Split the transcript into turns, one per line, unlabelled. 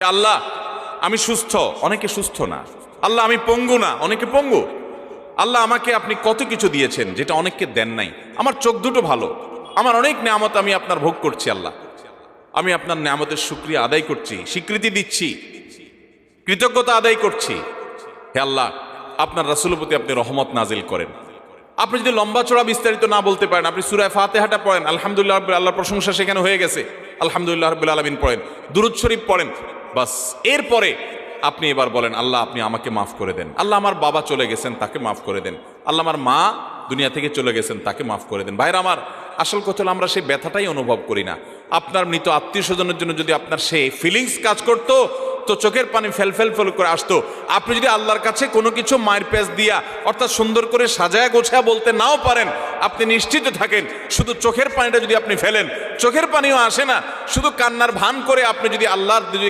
আল্লাহ আমি সুস্থ, অনেকে সুস্থ না। আল্লাহ আমি পঙ্গু না, অনেকে পঙ্গু। আল্লাহ আমাকে আপনি কত কিছু দিয়েছেন যেটা অনেককে দেন নাই। আমার চোখ দুটো ভালো, আমার অনেক নেয়ামত আমি আপনার ভোগ করছি। আল্লাহ আমি আপনার নেয়ামতের শুকরিয়া আদায় করছি, স্বীকৃতি দিচ্ছি, কৃতজ্ঞতা আদায় করছি। হে আল্লাহ, আপনার রাসূলের প্রতি আপনি রহমত নাজিল করেন। আপনি যদি লম্বা চড়া বিস্তারিত না বলতে পারেন, আপনি সূরা ফাতিহাটা পড়েন, আলহামদুলিল্লাহ রাব্বিল আল্লাহর প্রশংসা সেখানে হয়ে গেছে, আলহামদুলিল্লাহ রাব্বিল আলামিন পড়েন, দুরূদ শরীফ পড়েন, বাস। এরপরে আপনি এবার বলেন, আল্লাহ আপনি আমাকে মাফ করে দেন। আল্লাহ আমার বাবা চলে গেছেন, তাকে মাফ করে দেন। আল্লাহ আমার মা দুনিয়া থেকে চলে গেছেন, তাকে মাফ করে দেন। ভাইরা আমার, আসল কথা হলো আমরা সেই ব্যথাটাই অনুভব করি না। আপনার মৃত আত্মীয় স্বজনের জন্য যদি আপনার সেই ফিলিংস কাজ করতো, তো চোখের পানি ফেল ফেল ফেল করে আসতো। আপনি যদি আল্লাহর কাছে কোনো কিছু মায়ের পেঁচ দিয়া, অর্থাৎ সুন্দর করে সাজায়া গোছায়া বলতে নাও পারেন, আপনি নিশ্চিত থাকেন শুধু চোখের পানিটা যদি আপনি ফেলেন, চোখের পানিও আসে না, শুধু কান্নার ভান করে আপনি যদি আল্লাহর